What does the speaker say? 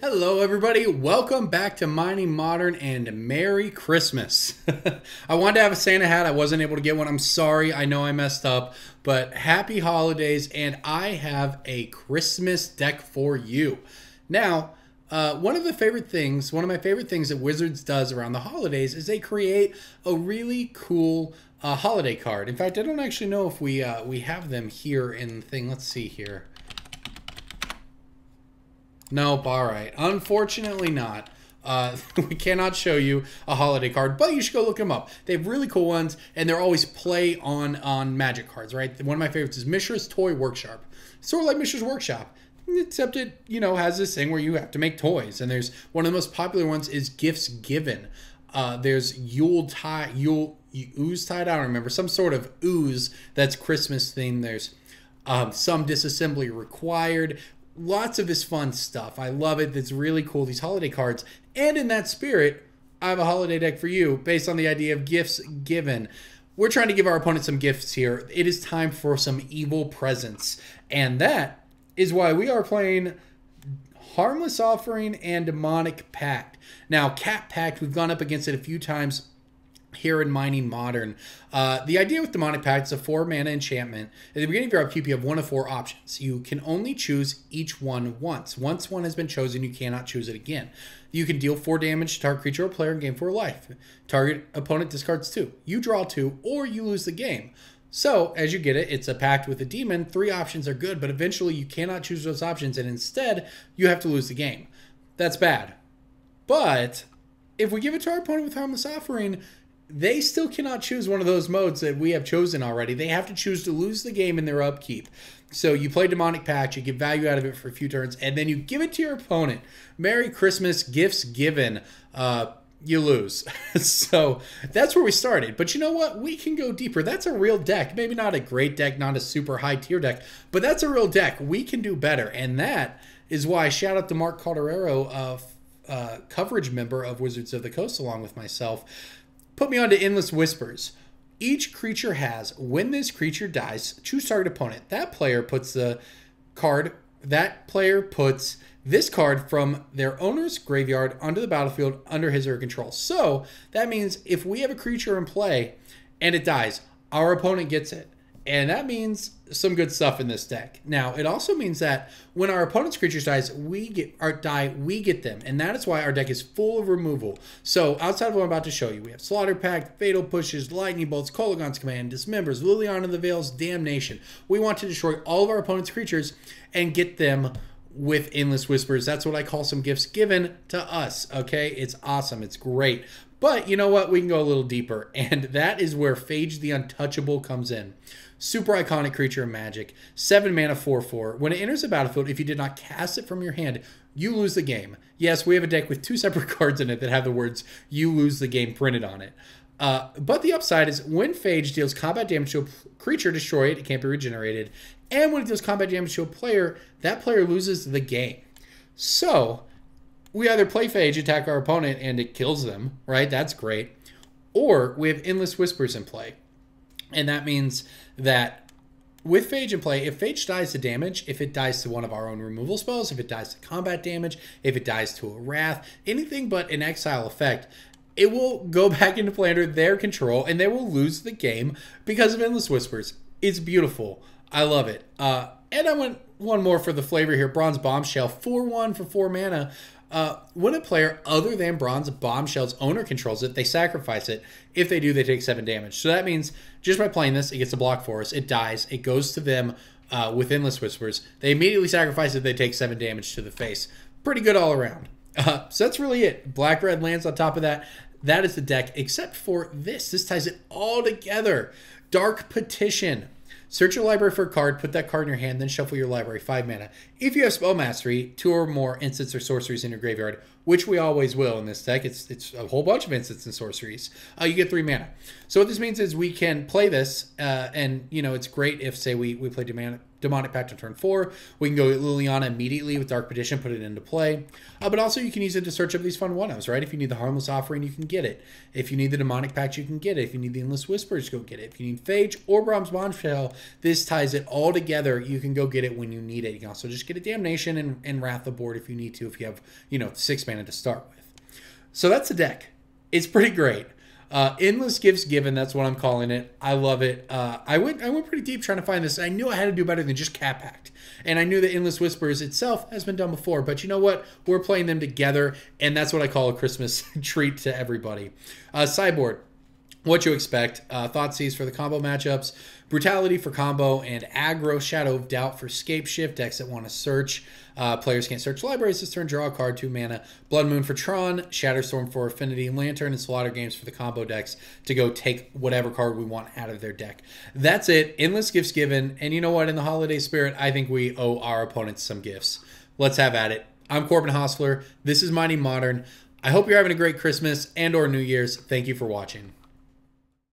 Hello everybody, welcome back to Mining Modern and Merry Christmas. I wanted to have a Santa hat, I wasn't able to get one, I'm sorry, I know I messed up, but happy holidays and I have a Christmas deck for you. Now, one of my favorite things that Wizards does around the holidays is they create a really cool holiday card. In fact, I don't actually know if we have them here in the thing. Let's see here. Nope, all right. Unfortunately not. We cannot show you a holiday card, but you should go look them up. They have really cool ones, and they're always play on Magic cards, right? One of my favorites is Mishra's Toy Workshop. Sort of like Mishra's Workshop, except it, has this thing where you have to make toys. And there's one of the most popular ones is Gifts Given. There's Ooze Tide, I don't remember, some sort of ooze that's Christmas themed. There's some disassembly required. Lots of this fun stuff. I love it. It's really cool, these holiday cards. And in that spirit, I have a holiday deck for you based on the idea of gifts given. We're trying to give our opponent some gifts here. It is time for some evil presents. And that is why we are playing Harmless Offering and Demonic Pact. Now, Cat Pact, we've gone up against it a few times here in Mining Modern. The idea with Demonic Pact is a 4-mana enchantment. At the beginning of your upkeep, you have one of 4 options. You can only choose each one once. Once one has been chosen, you cannot choose it again. You can deal 4 damage to target creature or player and gain 4 life. Target opponent discards 2. You draw 2, or you lose the game. So, as you get it, it's a pact with a demon. 3 options are good, but eventually you cannot choose those options, and instead, you have to lose the game. That's bad. But, if we give it to our opponent with Harmless Offering, they still cannot choose one of those modes that we have chosen already. They have to choose to lose the game in their upkeep. So you play Demonic Pact, you get value out of it for a few turns, and then you give it to your opponent. Merry Christmas, gifts given. You lose. So that's where we started. But you know what? We can go deeper. That's a real deck. Maybe not a great deck, not a super high tier deck, but that's a real deck. We can do better. And that is why, shout out to Mark Calderero, coverage member of Wizards of the Coast, along with myself, put me onto Endless Whispers. Each creature has, when this creature dies, choose target opponent. That player puts this card from their owner's graveyard onto the battlefield under his or her control. So that means if we have a creature in play and it dies, our opponent gets it. And that means some good stuff in this deck. Now, it also means that when our opponent's creatures we get them. And that is why our deck is full of removal. So, outside of what I'm about to show you, we have Slaughter Pact, Fatal Pushes, Lightning Bolts, Kolaghan's Command, Dismembers, Liliana the Veil's Damnation. We want to destroy all of our opponent's creatures and get them with Endless Whispers. That's what I call some gifts given to us, okay? It's awesome. It's great. But you know what? We can go a little deeper, and that is where Phage the Untouchable comes in. Super iconic creature in Magic. 7 mana, 4/4. When it enters the battlefield, if you did not cast it from your hand, you lose the game. Yes, we have a deck with 2 separate cards in it that have the words "you lose the game" printed on it. But the upside is when Phage deals combat damage to a creature, destroy it. It can't be regenerated. And when it deals combat damage to a player, that player loses the game. So we either play Phage, attack our opponent, and it kills them, right? That's great. Or we have Endless Whispers in play. And that means that with Phage in play, if Phage dies to damage, if it dies to one of our own removal spells, if it dies to combat damage, if it dies to a wrath, anything but an exile effect, it will go back into play under their control, and they will lose the game because of Endless Whispers. It's beautiful. I love it. And I went one more for the flavor here. Bronze Bombshell, 4/1 for 4 mana. When a player other than Bronze Bombshell's owner controls it, they sacrifice it. If they do, they take 7 damage. So that means just by playing this, it gets a block for us. It dies. It goes to them with Endless Whispers. They immediately sacrifice it. They take 7 damage to the face. Pretty good all around. So that's really it. Black-red lands on top of that. That is the deck, except for this. This ties it all together. Dark Petition. Search your library for a card, put that card in your hand, then shuffle your library, 5 mana. If you have Spell Mastery, 2 or more instants or sorceries in your graveyard, which we always will in this deck. It's a whole bunch of instants and sorceries. You get 3 mana. So what this means is we can play this, and it's great if, say, we play Demonic Pact on turn 4. We can go get Liliana immediately with Dark Petition, put it into play. But also you can use it to search up these fun 1-ofs, right? If you need the Harmless Offering, you can get it. If you need the Demonic Pact, you can get it. If you need the Endless Whispers, go get it. If you need Phage or Brahm's Bombshell, this ties it all together. You can go get it when you need it. You can also just get a Damnation and Wrath the board if you need to, if you have, 6 mana to start with. So that's the deck. It's pretty great. Endless Gifts Given, that's what I'm calling it. I love it. I went pretty deep trying to find this. I knew I had to do better than just Cat Pact. And I knew that Endless Whispers itself has been done before. But you know what? We're playing them together, and that's what I call a Christmas treat to everybody. Sideboard. What you expect. Thoughtseize for the combo matchups. Brutality for combo, and Aggro Shadow of Doubt for Scape Shift decks that want to search. Players can't search libraries this turn, draw a card, 2 mana. Blood Moon for Tron, Shatterstorm for Affinity and Lantern, and Slaughter Games for the combo decks to go take whatever card we want out of their deck. That's it. Endless Gifts Given. And you know what? In the holiday spirit, I think we owe our opponents some gifts. Let's have at it. I'm Corbin Hostler. This is Mighty Modern. I hope you're having a great Christmas and or New Year's. Thank you for watching.